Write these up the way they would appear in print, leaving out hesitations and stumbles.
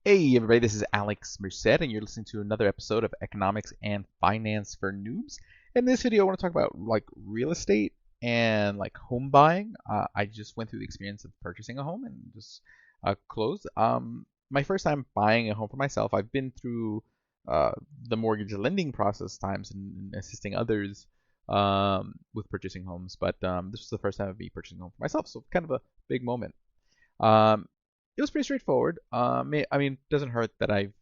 Hey everybody, this is Alex Merced, and you're listening to another episode of Economics and Finance for Noobs. In this video, I want to talk about real estate and home buying. I just went through the experience of purchasing a home and just closed. My first time buying a home for myself. I've been through uh, the mortgage lending process times and assisting others with purchasing homes, but this was the first time of me purchasing a home for myself, so kind of a big moment. Um, it was pretty straightforward. I mean, it doesn't hurt that I've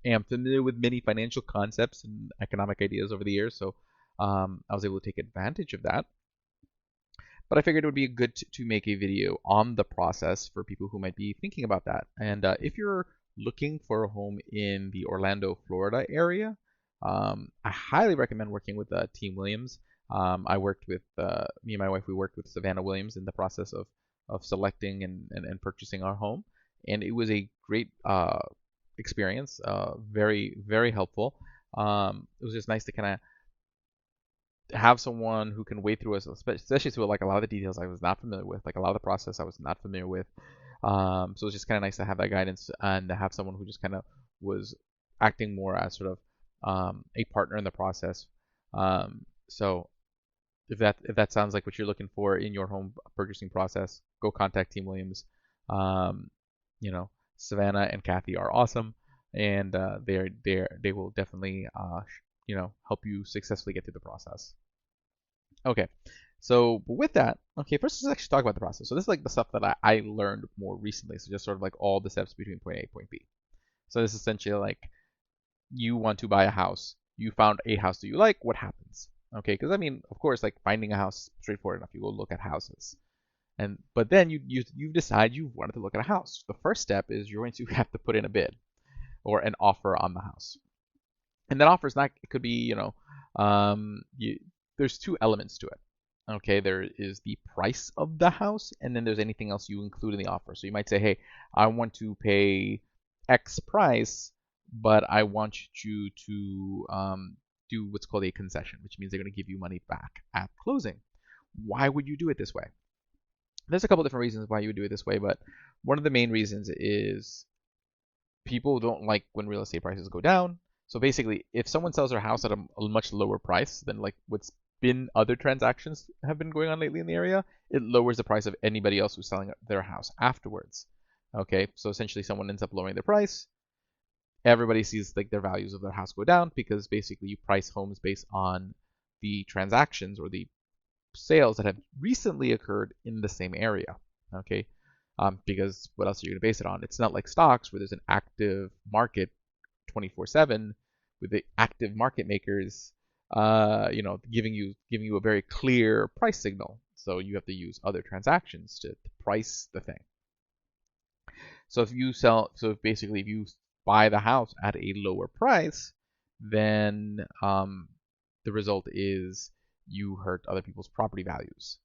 am familiar with many financial concepts and economic ideas over the years, so I was able to take advantage of that. But I figured it would be good to make a video on the process for people who might be thinking about that. And if you're looking for a home in the Orlando, Florida area, I highly recommend working with Team Williams. I worked with me and my wife. We worked with Savannah Williams in the process of selecting and purchasing our home, and it was a great experience. Very helpful. It was just nice to kind of have someone who can wade through us, especially through a lot of the details I was not familiar with, like a lot of the process I was not familiar with. So it was just kind of nice to have that guidance and to have someone who just kind of was acting more as sort of a partner in the process. So if that sounds like what you're looking for in your home purchasing process, go contact Team Williams. Um, Savannah and Kathy are awesome, and they will definitely help you successfully get through the process. Okay, so with that, okay, first let's actually talk about the process. So this is like the stuff that I learned more recently. So just sort of like all the steps between point A and point B. So this is essentially like you want to buy a house. You found a house that you like. What happens? Okay, because I mean, of course, like finding a house straightforward enough. You go look at houses, but then you decide you wanted to look at a house. The first step is you're going to have to put in a bid or an offer on the house, and that offer is not. It could be there's two elements to it. Okay, there is the price of the house, and then there's anything else you include in the offer. So you might say, hey, I want to pay X price, but I want you to do what's called a concession, which means they're going to give you money back at closing. Why would you do it this way? There's a couple different reasons why you would do it this way, but one of the main reasons is people don't like when real estate prices go down. So basically, if someone sells their house at a much lower price than like what's been other transactions have been going on lately in the area, it lowers the price of anybody else who's selling their house afterwards. Okay, so essentially someone ends up lowering their price. Everybody sees like their values of their house go down because basically you price homes based on the transactions or the sales that have recently occurred in the same area. Okay, because what else are you going to base it on? It's not like stocks where there's an active market 24/7 with the active market makers, giving you a very clear price signal. So you have to use other transactions to price the thing. So if you buy the house at a lower price, then the result is you hurt other people's property values.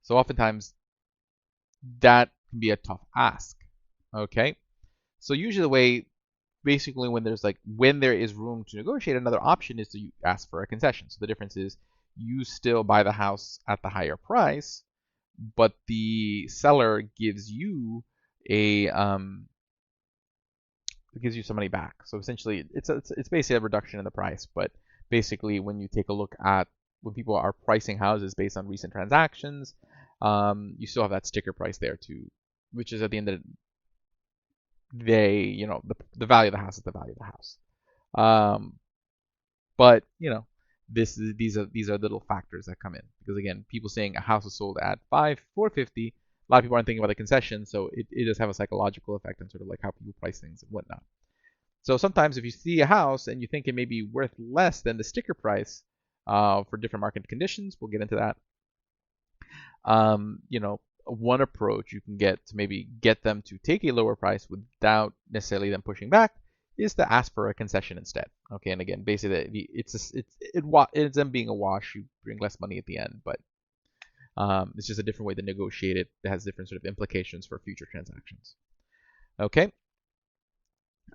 So oftentimes that can be a tough ask. Okay, so usually the way, basically when there is room to negotiate, another option is to ask for a concession. So the difference is you still buy the house at the higher price, but the seller gives you some money back. So essentially, it's basically a reduction in the price. But basically, when you take a look at when people are pricing houses based on recent transactions, you still have that sticker price there too, which is at the end of the day, the value of the house is the value of the house. But these are little factors that come in because again, people saying a house is sold at 450. A lot of people aren't thinking about the concession, so it does have a psychological effect on sort of like how people price things and whatnot. So sometimes if you see a house and you think it may be worth less than the sticker price for different market conditions, we'll get into that. One approach you can get to maybe get them to take a lower price without necessarily them pushing back is to ask for a concession instead. Okay, and again, basically it's them being a wash. You bring less money at the end, but it's just a different way to negotiate it that has different sort of implications for future transactions. Okay,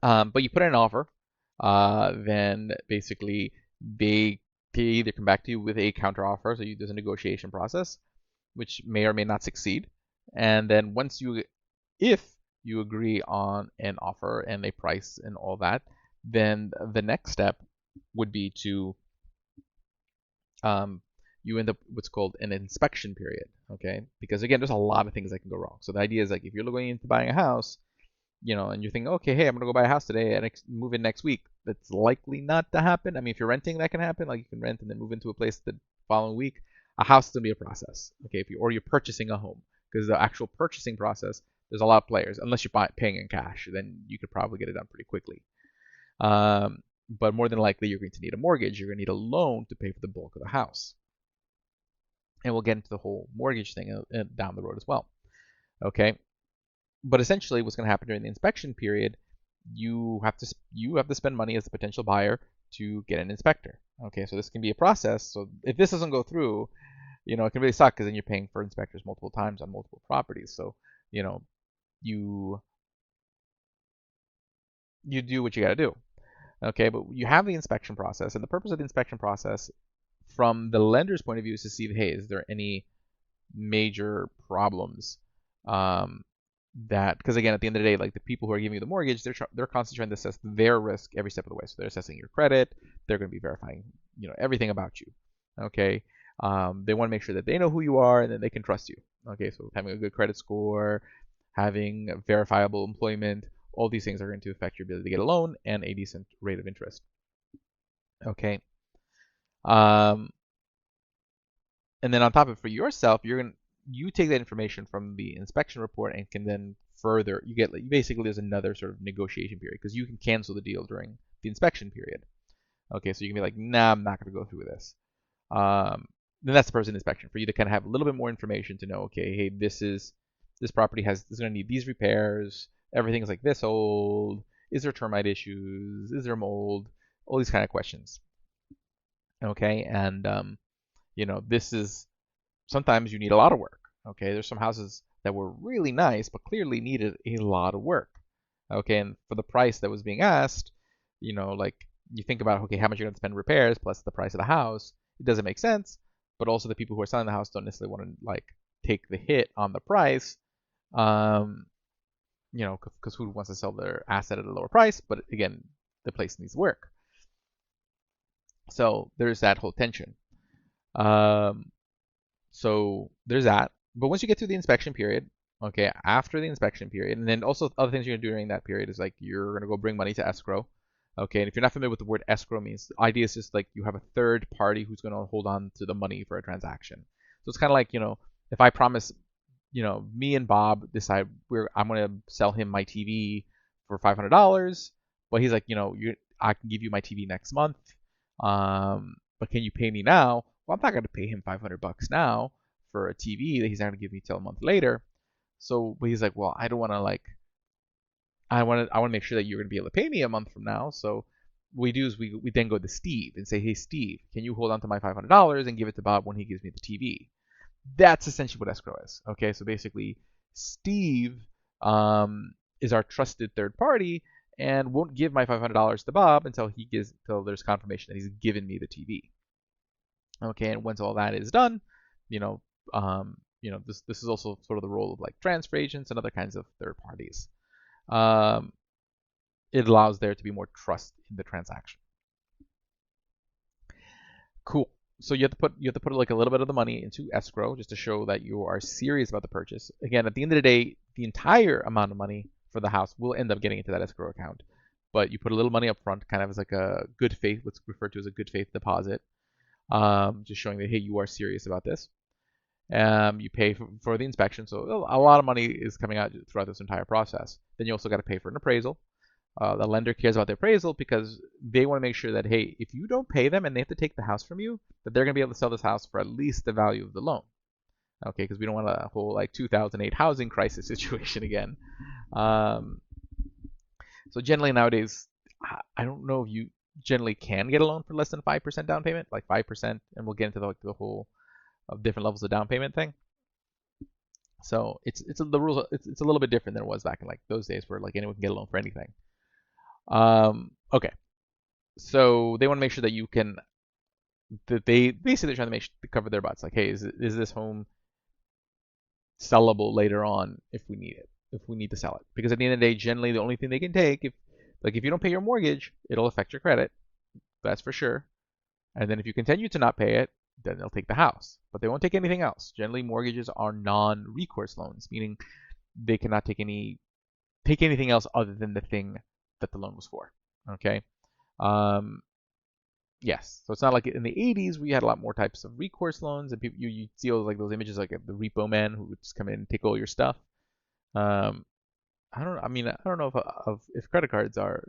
but you put in an offer, then basically they either come back to you with a counter offer, so there's a negotiation process, which may or may not succeed. And then if you agree on an offer and a price and all that, then the next step would be to you end up what's called an inspection period. Okay, because again, there's a lot of things that can go wrong. So the idea is like if you're going into buying a house, and you're thinking, okay, hey, I'm gonna go buy a house today and move in next week. That's likely not to happen. I mean, if you're renting, that can happen. Like you can rent and then move into a place the following week. A house is gonna be a process. Okay, if you're purchasing a home, because the actual purchasing process, there's a lot of players. Unless you're paying in cash, then you could probably get it done pretty quickly. But more than likely, you're going to need a mortgage. You're going to need a loan to pay for the bulk of the house. And we'll get into the whole mortgage thing down the road as well. Okay, but essentially, what's going to happen during the inspection period, you have to spend money as a potential buyer to get an inspector. Okay, so this can be a process. So if this doesn't go through, it can really suck because then you're paying for inspectors multiple times on multiple properties. So you you do what you got to do. Okay, but you have the inspection process, and the purpose of the inspection process, from the lender's point of view, is to see, hey, is there any major problems that, because again, at the end of the day, like the people who are giving you the mortgage, they're constantly trying to assess their risk every step of the way. So they're assessing your credit, they're going to be verifying, everything about you. Okay, they want to make sure that they know who you are and then they can trust you. Okay, so having a good credit score, having verifiable employment, all these things are going to affect your ability to get a loan and a decent rate of interest. Okay. And then on top of it, for yourself, you take that information from the inspection report and can then further, basically there's another sort of negotiation period because you can cancel the deal during the inspection period. Okay, so you can be like, nah, I'm not going to go through with this. Then that's the person inspection for you to kind of have a little bit more information to know, okay, hey, this property is going to need these repairs. Everything's like this old. Is there termite issues? Is there mold? All these kind of questions. Okay, and this is sometimes you need a lot of work. Okay, there's some houses that were really nice but clearly needed a lot of work. Okay, and for the price that was being asked, like you think about, okay, how much you're going to spend repairs plus the price of the house, it doesn't make sense. But also the people who are selling the house don't necessarily want to like take the hit on the price. Because who wants to sell their asset at a lower price? But again, the place needs work. So there's that whole tension. So there's that. But once you get through the inspection period, okay, after the inspection period, and then also other things you're gonna do during that period is like you're gonna go bring money to escrow. Okay, and if you're not familiar with the word escrow means, the idea is just like you have a third party who's gonna hold on to the money for a transaction. So it's kind of like, if I promise, me and Bob decide I'm gonna sell him my TV for $500, but he's like, I can give you my TV next month, but can you pay me now? Well, I'm not gonna pay him $500 now for a TV that he's not gonna give me till a month later. So, but he's like, well, I don't want to like, I want to make sure that you're gonna be able to pay me a month from now. So what we do is we then go to Steve and say, hey Steve, can you hold on to my $500 and give it to Bob when he gives me the TV? That's essentially what escrow is. Okay, so basically, Steve is our trusted third party and won't give my $500 to Bob until there's confirmation that he's given me the TV. Okay, and once all that is done, this is also sort of the role of like transfer agents and other kinds of third parties. It allows there to be more trust in the transaction. Cool. So you have to put like a little bit of the money into escrow just to show that you are serious about the purchase. Again, at the end of the day, the entire amount of money for the house will end up getting into that escrow account. But you put a little money up front, kind of as like a good faith, what's referred to as a good faith deposit, just showing that, hey, you are serious about this. You pay for the inspection, so a lot of money is coming out throughout this entire process. Then you also got to pay for an appraisal. The lender cares about the appraisal because they want to make sure that, hey, if you don't pay them and they have to take the house from you, that they're going to be able to sell this house for at least the value of the loan. Okay, because we don't want a whole like 2008 housing crisis situation again. So generally nowadays, I don't know if you generally can get a loan for less than 5% down payment, like 5%, and we'll get into the whole of different levels of down payment thing. So the rules. It's a little bit different than it was back in like those days where like anyone can get a loan for anything. Okay, so they want to make sure that you can. That they basically trying to cover their butts. Like, hey, is this home sellable later on if we need it? if we need to sell it. Because at the end of the day, generally the only thing they can take, if you don't pay your mortgage, it'll affect your credit. That's for sure. And then if you continue to not pay it, then they'll take the house. But they won't take anything else. Generally, mortgages are non-recourse loans, meaning they cannot take anything else other than the thing that the loan was for. Okay. Um, yes. So it's not like in the 80s we had a lot more types of recourse loans, and people you see those images like the repo man who would just come in and take all your stuff. Um, I don't. I mean, I don't know if credit cards are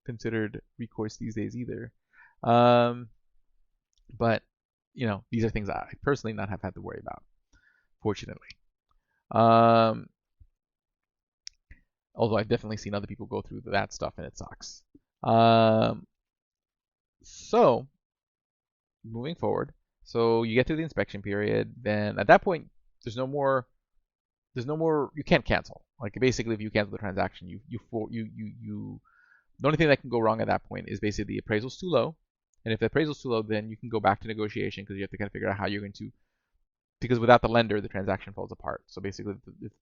considered recourse these days either. Um, but these are things I personally not have had to worry about, fortunately. Um, although I've definitely seen other people go through that stuff and it sucks. So moving forward, so you get through the inspection period, then at that point there's no more you can't cancel. Like basically if you cancel the transaction, the only thing that can go wrong at that point is basically the appraisal's too low. And if the appraisal's too low, then you can go back to negotiation because you have to kind of figure out how you're going to, because without the lender, the transaction falls apart. So basically,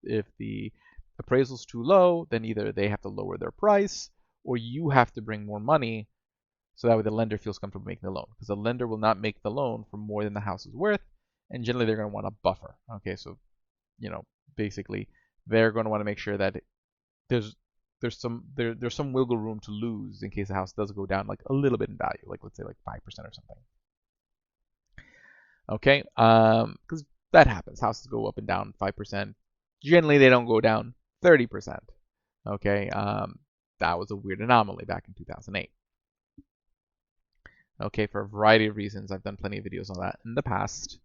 if the appraisal's too low, then either they have to lower their price or you have to bring more money so that way the lender feels comfortable making the loan. Because the lender will not make the loan for more than the house is worth, and generally they're going to want a buffer. Okay, so basically they're going to want to make sure that there's some wiggle room to lose in case the house does go down like a little bit in value, like let's say like 5% or something. Okay, because that happens. Houses go up and down 5%. Generally, they don't go down 30%. Okay, that was a weird anomaly back in 2008. Okay, for a variety of reasons, I've done plenty of videos on that in the past,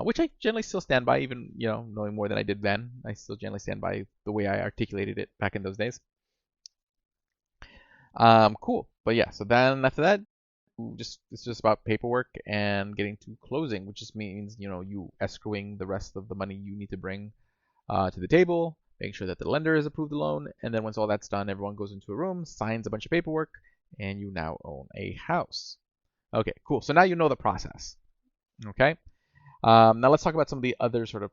which I generally still stand by, even knowing more than I did then. I still generally stand by the way I articulated it back in those days. Cool, but yeah. So then after that, it's just about paperwork and getting to closing, which just means you escrowing the rest of the money you need to bring to the table, making sure that the lender has approved the loan, and then once all that's done, everyone goes into a room, signs a bunch of paperwork, and you now own a house. Okay, cool. So now you know the process. Okay. Now let's talk about some of the other sort of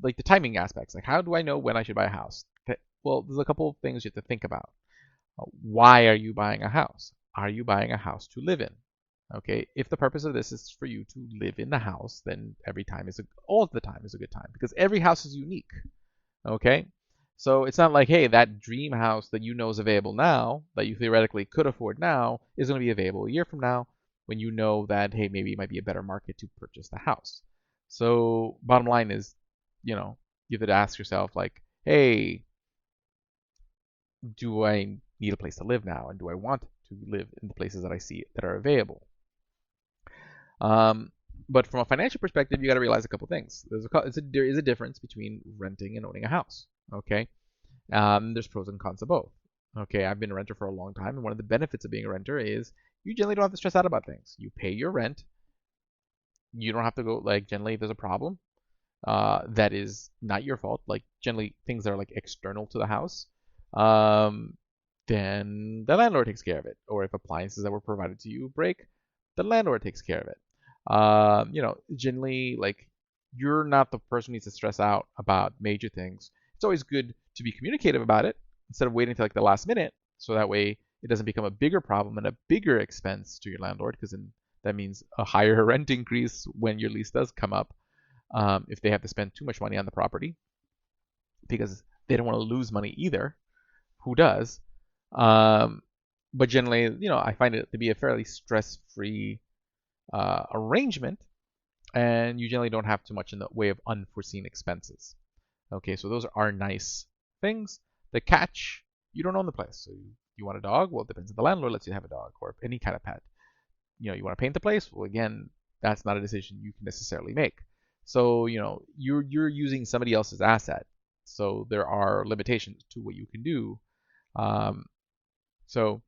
like the timing aspects. Like how do I know when I should buy a house? Okay, well, there's a couple of things you have to think about. Why are you buying a house? Are you buying a house to live in? Okay, if the purpose of this is for you to live in the house, then all the time is a good time because every house is unique. Okay, so it's not like, hey, that dream house that you know is available now, that you theoretically could afford now, is going to be available a year from now when you know that, hey, maybe it might be a better market to purchase the house. So bottom line is, you have to ask yourself like, hey, do I need a place to live now, and do I want to live in the places that I see that are available? But from a financial perspective, you got to realize a couple things. There is a difference between renting and owning a house. Okay, there's pros and cons of both. Okay, I've been a renter for a long time, and one of the benefits of being a renter is you generally don't have to stress out about things. You pay your rent. You don't have to go like generally if there's a problem that is not your fault. Like generally things that are like external to the house. Then the landlord takes care of it. Or if appliances that were provided to you break, the landlord takes care of it. Generally, like you're not the person who needs to stress out about major things. It's always good to be communicative about it instead of waiting until like the last minute, so that way it doesn't become a bigger problem and a bigger expense to your landlord, because then that means a higher rent increase when your lease does come up, if they have to spend too much money on the property, because they don't want to lose money either. Who does? But generally, I find it to be a fairly stress-free arrangement, and you generally don't have too much in the way of unforeseen expenses. Okay, so those are nice things. The catch, you don't own the place. So you want a dog? Well, it depends if the landlord lets you have a dog or any kind of pet. You want to paint the place? Well, again, that's not a decision you can necessarily make. So, you're using somebody else's asset. So there are limitations to what you can do. So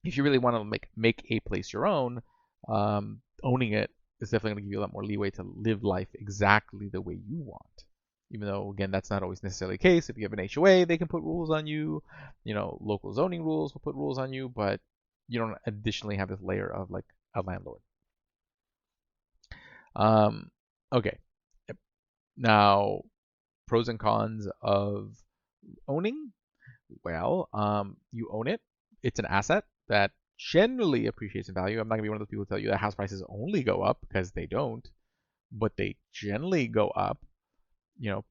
if you really want to make a place your own, owning it is definitely going to give you a lot more leeway to live life exactly the way you want. Even though, again, that's not always necessarily the case. If you have an HOA, they can put rules on you. Local zoning rules will put rules on you, but you don't additionally have this layer of like a landlord. Okay. Now, pros and cons of Owning, well, you own it. It's an asset that generally appreciates in value. I'm not gonna be one of those people who tell you that house prices only go up, because they don't, but they generally go up, you know,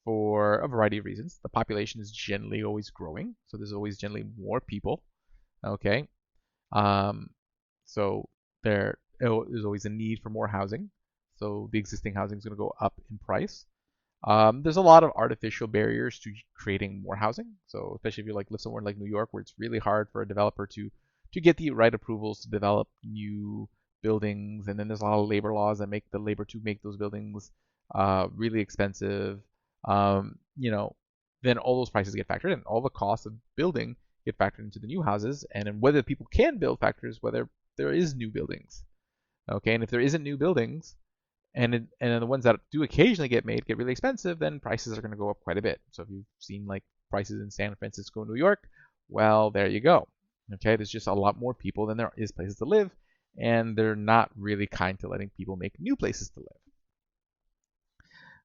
for a variety of reasons. The population is generally always growing, so there's always generally more people. Okay, um, so there is always a need for more housing. So the existing housing is going to go up in price. There's a lot of artificial barriers to creating more housing. So especially if you live somewhere like New York, where it's really hard for a developer to get the right approvals to develop new buildings, and then there's a lot of labor laws that make the labor to make those buildings really expensive. Then all those prices get factored in. All the costs of building get factored into the new houses, and then whether people can build factors whether there is new buildings. Okay, and if there isn't new buildings, and then the ones that do occasionally get made get really expensive, then prices are going to go up quite a bit. So if you've seen prices in San Francisco, New York, well, there you go. Okay, there's just a lot more people than there is places to live, and they're not really kind to letting people make new places to live.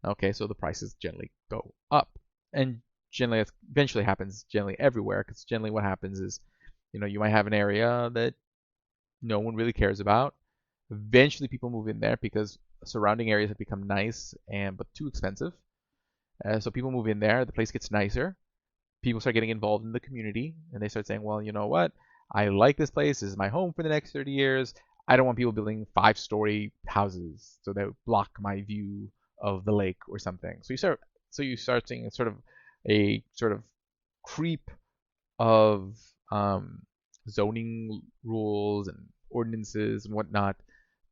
Okay, so the prices generally go up, and generally it eventually happens generally everywhere, because generally what happens is, you might have an area that no one really cares about. Eventually people move in there because surrounding areas have become nice but too expensive. So people move in there, the place gets nicer. People start getting involved in the community, and they start saying, well, you know what? I like this place. This is my home for the next 30 years. I don't want people building 5-story houses so that block my view of the lake or something. So you start seeing a sort of creep of zoning rules and ordinances and whatnot.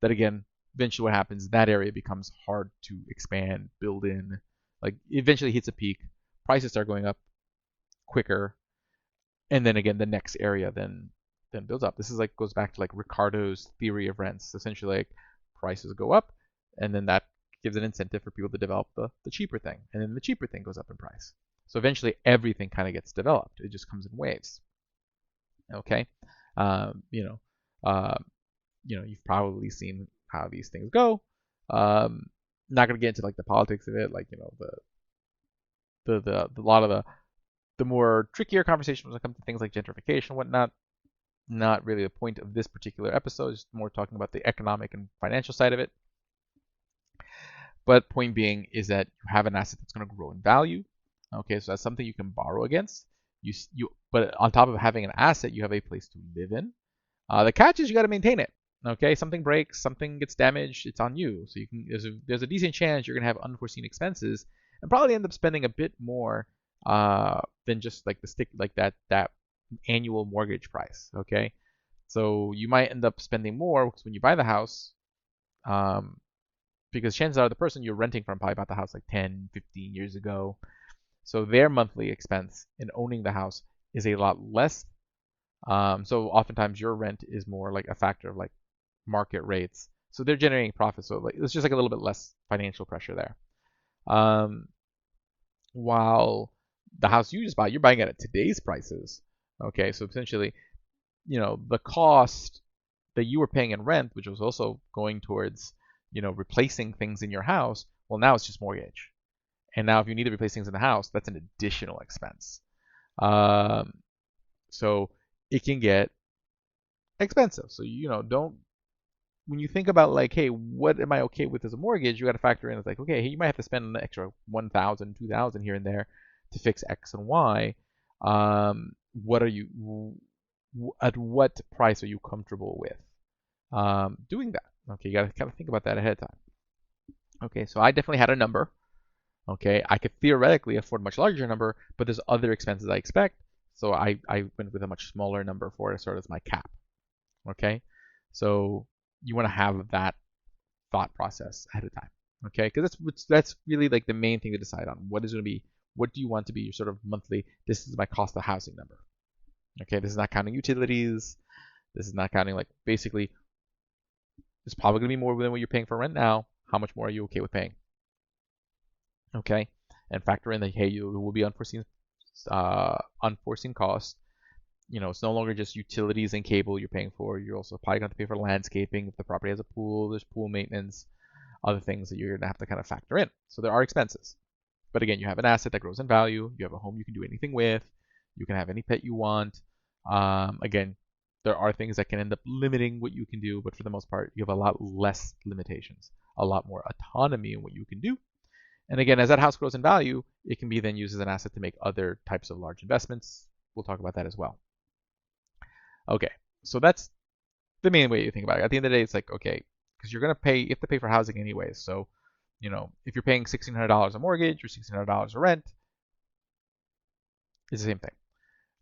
That again, eventually what happens, that area becomes hard to expand, build in. Like eventually hits a peak, prices start going up quicker, and then again the next area then builds up. This is goes back to Ricardo's theory of rents. Essentially, prices go up, and then that gives an incentive for people to develop the cheaper thing, and then the cheaper thing goes up in price. So eventually everything kind of gets developed. It just comes in waves. Okay, um, you know, uh, you've probably seen how these things go. Not gonna get into the politics of it, the lot of the more trickier conversations when it comes to things like gentrification and whatnot. Not really the point of this particular episode. It's more talking about the economic and financial side of it. But point being is that you have an asset that's going to grow in value. Okay, so that's something you can borrow against. But on top of having an asset, you have a place to live in. The catch is you got to maintain it. Okay, something breaks, something gets damaged, it's on you. So there's a decent chance you're gonna have unforeseen expenses and probably end up spending a bit more than just that annual mortgage price. Okay, so you might end up spending more because when you buy the house, um, because chances are the person you're renting from probably bought the house 10, 15 years ago. So their monthly expense in owning the house is a lot less. So oftentimes your rent is more like a factor of market rates. So they're generating profits. So it's just a little bit less financial pressure there. Um, while the house you just bought, you're buying it at today's prices. Okay, so essentially, the cost that you were paying in rent, which was also going towards, replacing things in your house, well, now it's just mortgage. And now if you need to replace things in the house, that's an additional expense. So it can get expensive. So don't when you think about hey, what am I okay with as a mortgage? You got to factor in okay, hey, you might have to spend an extra 1,000, 2,000 here and there to fix X and Y. What are you at what price are you comfortable with doing that? Okay, you got to kind of think about that ahead of time. Okay, so I definitely had a number. Okay, I could theoretically afford a much larger number, but there's other expenses I expect, so I went with a much smaller number for it sort of as my cap. Okay, so you want to have that thought process ahead of time. Okay, because that's really the main thing to decide on. What is going to be, what do you want to be your sort of monthly? This is my cost of housing number. Okay, this is not counting utilities. This is not counting basically. It's probably going to be more than what you're paying for rent now. How much more are you okay with paying? Okay, and factor in hey, you will be unforeseen costs. It's no longer just utilities and cable you're paying for. You're also probably going to pay for landscaping. If the property has a pool, there's pool maintenance, other things that you're going to have to kind of factor in. So there are expenses. But again, you have an asset that grows in value. You have a home you can do anything with. You can have any pet you want. Again, there are things that can end up limiting what you can do, but for the most part, you have a lot less limitations, a lot more autonomy in what you can do. And again, as that house grows in value, it can be then used as an asset to make other types of large investments. We'll talk about that as well. Okay, so that's the main way you think about it. At the end of the day, it's like, okay, because you have to pay for housing anyways. So, if you're paying $1,600 a mortgage or $1,600 a rent, it's the same thing.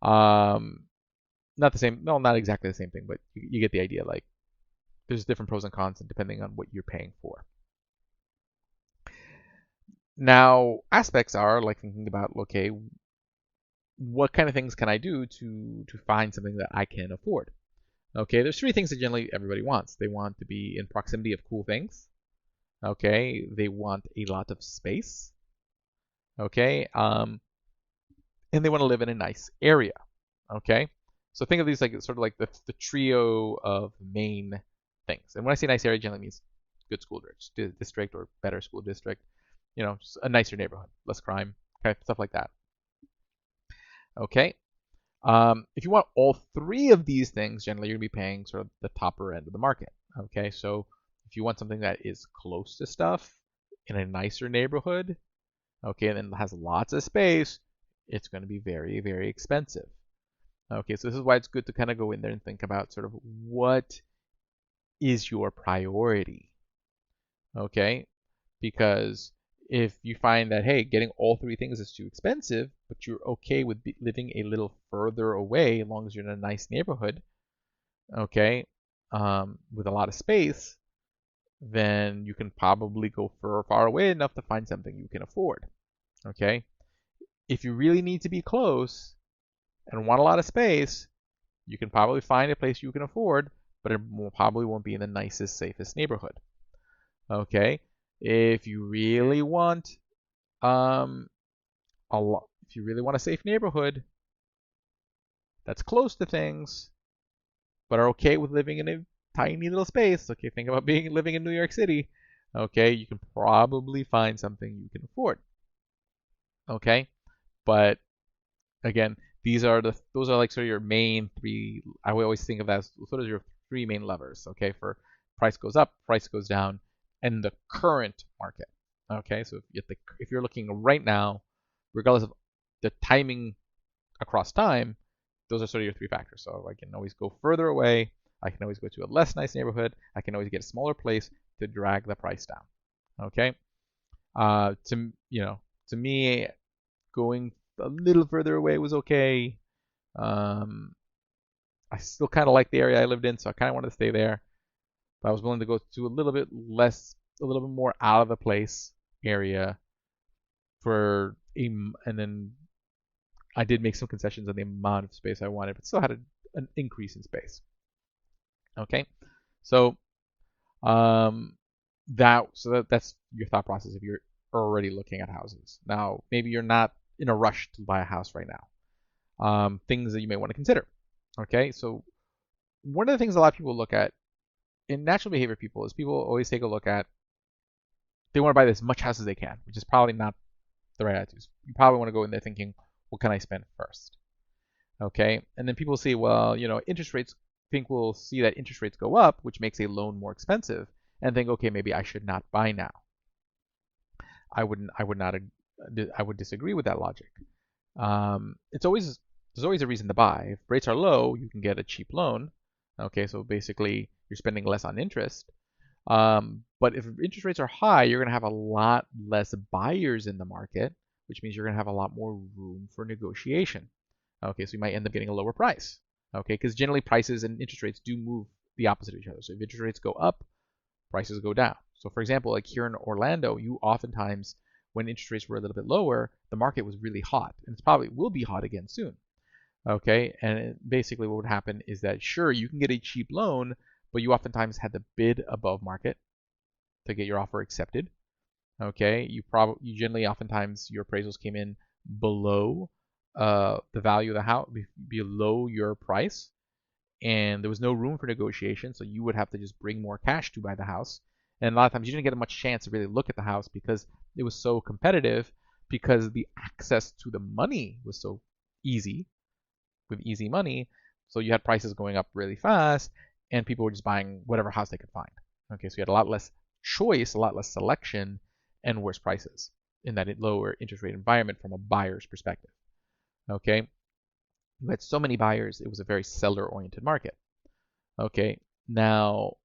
Not the same, no, not exactly the same thing, but you get the idea. Like, there's different pros and cons depending on what you're paying for. Now, aspects are like thinking about, okay, what kind of things can I do to find something that I can afford? Okay, there's three things that generally everybody wants. They want to be in proximity of cool things. Okay, they want a lot of space. Okay, and they want to live in a nice area. Okay, so think of these like sort of like the trio of main things. And when I say nice area, generally means good school district or better school district. Just a nicer neighborhood, less crime, okay, stuff like that. Okay. If you want all three of these things, generally you're going to be paying sort of the topper end of the market. Okay, so if you want something that is close to stuff in a nicer neighborhood, okay, and then has lots of space, it's going to be very, very expensive. Okay, so this is why it's good to kind of go in there and think about sort of what is your priority. Okay, because if you find that, hey, getting all three things is too expensive, but you're okay with living a little further away as long as you're in a nice neighborhood, okay, with a lot of space, then you can probably go far away enough to find something you can afford. Okay, if you really need to be close and want a lot of space, you can probably find a place you can afford, but it probably won't be in the nicest, safest neighborhood. Okay, if you really want if you really want a safe neighborhood that's close to things, but are okay with living in a tiny little space, okay, think about living in New York City, okay, you can probably find something you can afford. Okay, but again, those are like sort of your main three. I would always think of that as sort of your three main levers. Okay, for price goes up, price goes down, and the current market. Okay, so if you're looking right now, regardless of the timing across time, those are sort of your three factors. So I can always go further away. I can always go to a less nice neighborhood. I can always get a smaller place to drag the price down. Okay. To me, going a little further away was okay. I still kind of like the area I lived in, so I kind of wanted to stay there. But I was willing to go to a little bit more out of the place area and then I did make some concessions on the amount of space I wanted, but still had an increase in space. Okay, so that's your thought process if you're already looking at houses. Now, maybe you're not in a rush to buy a house right now. Things that you may want to consider. Okay, so one of the things a lot of people look at in natural behavior people is people always take a look at they want to buy as much house as they can, which is probably not the right attitude. You probably want to go in there thinking, what can I spend first? Okay, and then people see, well, interest rates. Think we'll see that interest rates go up, which makes a loan more expensive, and think, okay, maybe I should not buy now. I would disagree with that logic. There's always a reason to buy. If rates are low, you can get a cheap loan. Okay, so basically you're spending less on interest. But if interest rates are high, you're going to have a lot less buyers in the market, which means you're going to have a lot more room for negotiation. Okay, so you might end up getting a lower price. Okay, because generally prices and interest rates do move the opposite of each other. So if interest rates go up, prices go down. So for example, like here in Orlando, you oftentimes, when interest rates were a little bit lower, the market was really hot, and it probably will be hot again soon. Okay, and basically what would happen is that sure, you can get a cheap loan, but you oftentimes had to bid above market to get your offer accepted. Okay, you generally oftentimes your appraisals came in below the value of the house, below your price, and there was no room for negotiation, so you would have to just bring more cash to buy the house. And a lot of times you didn't get much chance to really look at the house because it was so competitive because the access to the money was so easy with easy money, so you had prices going up really fast, and people were just buying whatever house they could find. Okay, so you had a lot less choice, a lot less selection, and worse prices in that lower interest rate environment from a buyer's perspective. Okay, you had so many buyers, it was a very seller-oriented market. Okay, now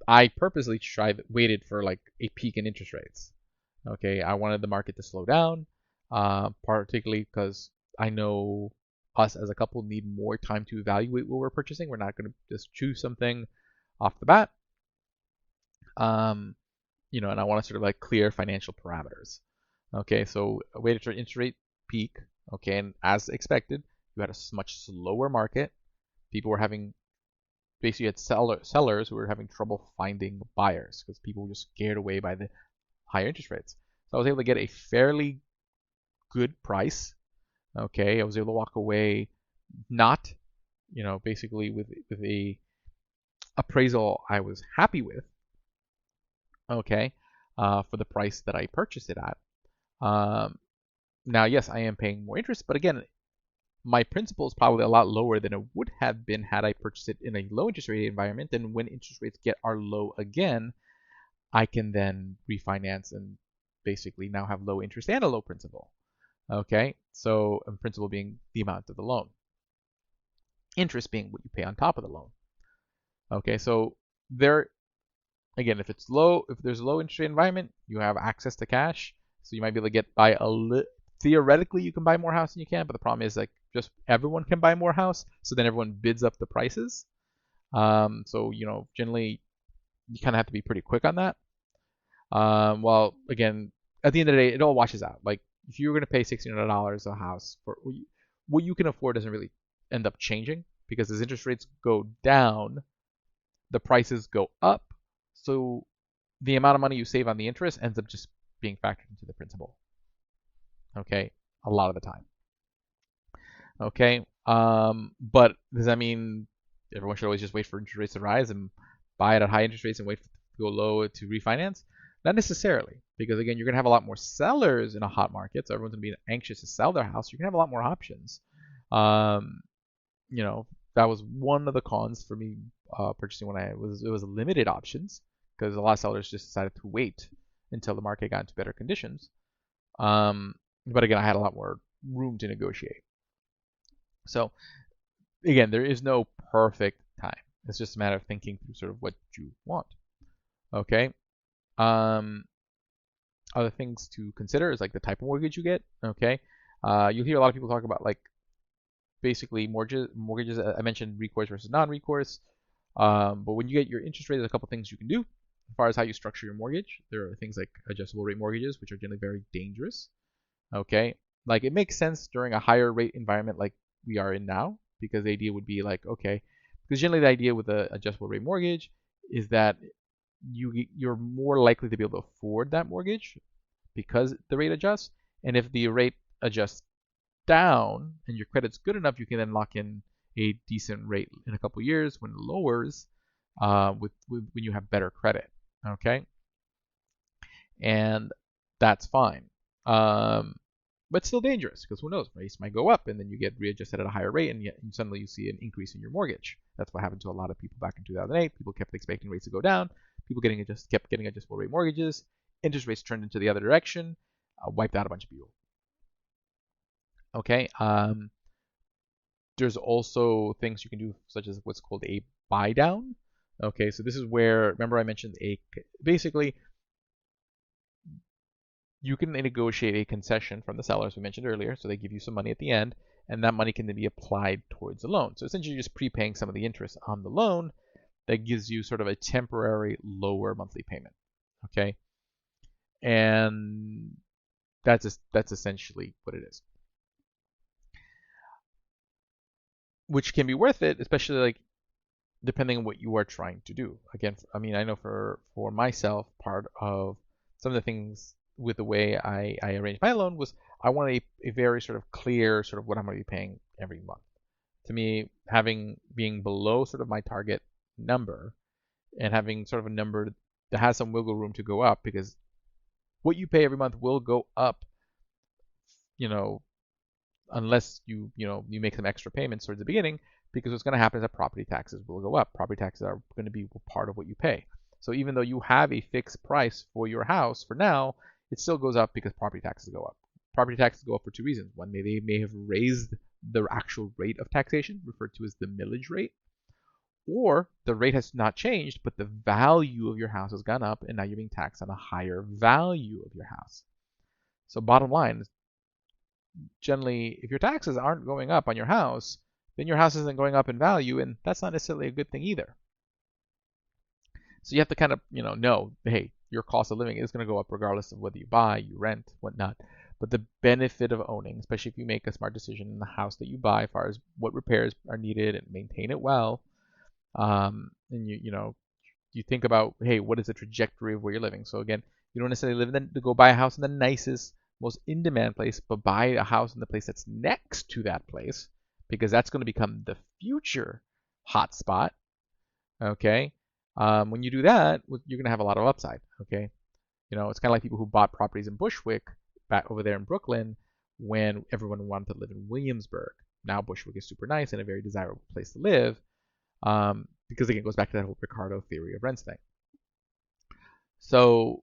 I purposely waited for like a peak in interest rates. Okay, I wanted the market to slow down, particularly because I know us as a couple need more time to evaluate what we're purchasing. We're not going to just choose something off the bat. And I want to sort of like clear financial parameters. Okay, so I waited for interest rate peak. Okay, and as expected, you had a much slower market. People were having basically had sellers who were having trouble finding buyers because people were just scared away by the higher interest rates. So I was able to get a fairly good price. Okay, I was able to walk away not, basically with a appraisal I was happy with. Okay, for the price that I purchased it at. Now, yes, I am paying more interest, but again, my principal is probably a lot lower than it would have been had I purchased it in a low interest rate environment. And when interest rates are low again, I can then refinance and basically now have low interest and a low principal. Okay, so principal being the amount of the loan, interest being what you pay on top of the loan. Okay, so there again, if there's a low interest rate environment, you have access to cash, so you might be able to buy theoretically you can buy more house than you can, but the problem is like just everyone can buy more house, so then everyone bids up the prices. So generally you kind of have to be pretty quick on that. Well, again, at the end of the day, it all washes out. Like if you're going to pay $1,600 a house for what you can afford, doesn't really end up changing because as interest rates go down, the prices go up. So the amount of money you save on the interest ends up just being factored into the principal. Okay, a lot of the time. Okay, but does that mean everyone should always just wait for interest rates to rise and buy it at high interest rates and wait for it to go low to refinance? Not necessarily, because again, you're going to have a lot more sellers in a hot market, so everyone's going to be anxious to sell their house. You're going to have a lot more options. That was one of the cons for me purchasing when it was limited options because a lot of sellers just decided to wait until the market got into better conditions. But again, I had a lot more room to negotiate. So again, there is no perfect time. It's just a matter of thinking through sort of what you want. Okay. Other things to consider is like the type of mortgage you get. Okay. You'll hear a lot of people talk about like basically mortgages. I mentioned recourse versus non-recourse. But when you get your interest rate, there's a couple things you can do as far as how you structure your mortgage. There are things like adjustable rate mortgages, which are generally very dangerous. Okay. Like it makes sense during a higher rate environment like we are in now, because the idea would be like, okay, because generally the idea with an adjustable rate mortgage is that you're more likely to be able to afford that mortgage because the rate adjusts. And if the rate adjusts down and your credit's good enough, you can then lock in a decent rate in a couple of years when it lowers when you have better credit. Okay, and that's fine. But still dangerous because who knows, rates might go up and then you get readjusted at a higher rate and yet suddenly you see an increase in your mortgage. That's what happened to a lot of people back in 2008. People kept expecting rates to go down. People kept getting adjustable rate mortgages. Interest rates turned into the other direction, wiped out a bunch of people. Okay. There's also things you can do such as what's called a buy down. Okay, so this is where, remember I mentioned basically you can negotiate a concession from the sellers we mentioned earlier, so they give you some money at the end, and that money can then be applied towards the loan. So essentially you're just prepaying some of the interest on the loan that gives you sort of a temporary lower monthly payment. Okay, and that's essentially what it is, which can be worth it, especially like depending on what you are trying to do. Again, I mean, I know for myself, part of some of the things with the way I arranged my loan was I wanted a very sort of clear sort of what I'm going to be paying every month. To me, being below sort of my target number and having sort of a number that has some wiggle room to go up, because what you pay every month will go up, you know, unless you make some extra payments towards the beginning, because what's going to happen is that property taxes will go up. Property taxes are going to be part of what you pay. So even though you have a fixed price for your house for now, it still goes up because property taxes go up. Property taxes go up for two reasons. One, they may have raised the actual rate of taxation, referred to as the millage rate, or the rate has not changed, but the value of your house has gone up, and now you're being taxed on a higher value of your house. So bottom line, generally, if your taxes aren't going up on your house, then your house isn't going up in value, and that's not necessarily a good thing either. So you have to kind of, know, hey, your cost of living is going to go up regardless of whether you buy, you rent, whatnot. But the benefit of owning, especially if you make a smart decision in the house that you buy, as far as what repairs are needed and maintain it well, and you think about, hey, what is the trajectory of where you're living? So again, you don't necessarily to go buy a house in the nicest, most in-demand place, but buy a house in the place that's next to that place, because that's going to become the future hot spot. Okay, when you do that, you're going to have a lot of upside. Okay, it's kind of like people who bought properties in Bushwick back over there in Brooklyn when everyone wanted to live in Williamsburg. Now Bushwick is super nice and a very desirable place to live, because again, it goes back to that whole Ricardo theory of rents thing. So,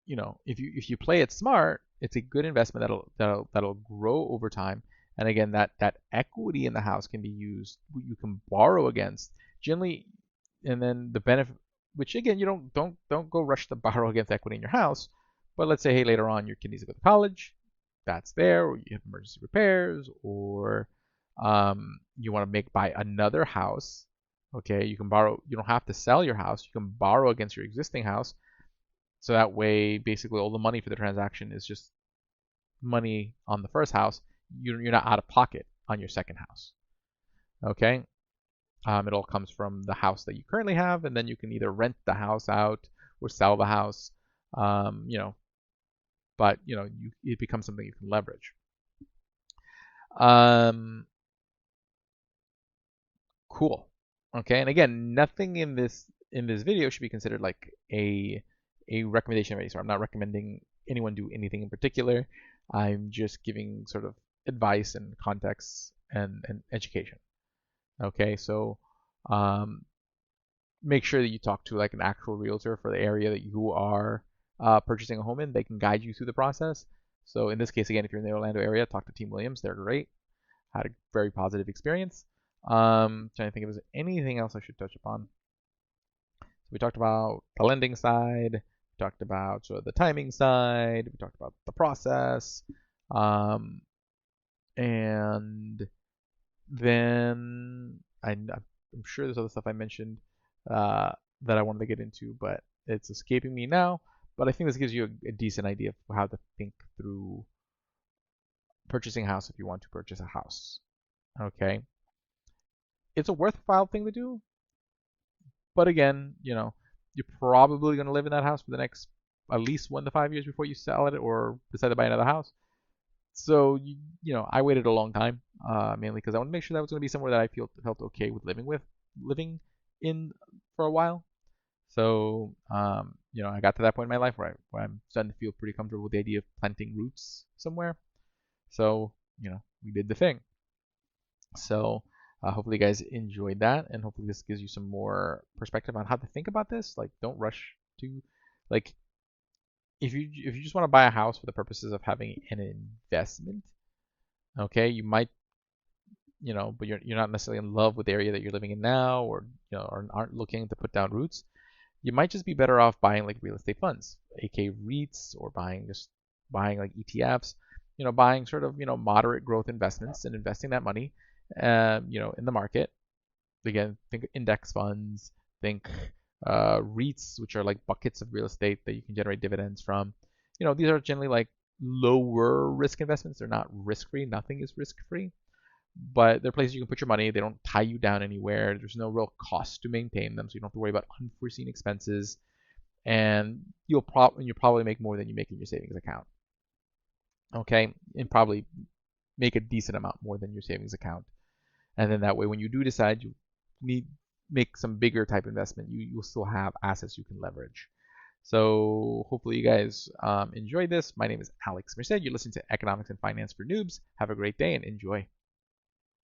if you play it smart, it's a good investment that'll grow over time. And again, that equity in the house can be used. You can borrow against generally, and then the benefit, which again, you don't go rush to borrow against equity in your house. But let's say, hey, later on your kid needs to go to college, that's there, or you have emergency repairs, or you want to buy another house. Okay, you can borrow. You don't have to sell your house. You can borrow against your existing house. So that way, basically, all the money for the transaction is just money on the first house. You're not out of pocket on your second house. Okay, it all comes from the house that you currently have, and then you can either rent the house out or sell the house. But it becomes something you can leverage. Cool. Okay, and again, nothing in this video should be considered like a recommendation of any sort. I'm not recommending anyone do anything in particular. I'm just giving sort of advice and context and education. Okay, so make sure that you talk to like an actual realtor for the area that you are purchasing a home in. They can guide you through the process. So in this case, again, if you're in the Orlando area, talk to Team Williams. They're great. Had a very positive experience. Trying to think if there's anything else I should touch upon. So we talked about the lending side. We talked about sort of the timing side. We talked about the process. And then I'm sure there's other stuff I mentioned that I wanted to get into, but it's escaping me now. But I think this gives you a decent idea of how to think through purchasing a house if you want to purchase a house. Okay. It's a worthwhile thing to do, but again, you're probably going to live in that house for the next at least 1 to 5 years before you sell it or decide to buy another house. So I waited a long time, mainly because I want to make sure that was going to be somewhere that I felt okay with living in for a while. So I got to that point in my life where I'm starting to feel pretty comfortable with the idea of planting roots somewhere. So we did the thing. So hopefully you guys enjoyed that, and hopefully this gives you some more perspective on how to think about this. Like, don't rush to, like, if you just want to buy a house for the purposes of having an investment, okay, you might, but you're not necessarily in love with the area that you're living in now, or or aren't looking to put down roots. You might just be better off buying like real estate funds, aka REITs, or buying like ETFs, buying sort of moderate growth investments and investing that money in the market. Again, think index funds, think REITs, which are like buckets of real estate that you can generate dividends from. These are generally like lower risk investments. They're not risk free. Nothing is risk free, but they're places you can put your money. They don't tie you down anywhere. There's no real cost to maintain them, so you don't have to worry about unforeseen expenses. And you'll probably make more than you make in your savings account. Okay, and probably make a decent amount more than your savings account. And then that way, when you do decide you make some bigger type investment, you'll still have assets you can leverage. So hopefully you guys enjoyed this. My name is Alex Merced. You're listening to Economics and Finance for Noobs. Have a great day and enjoy.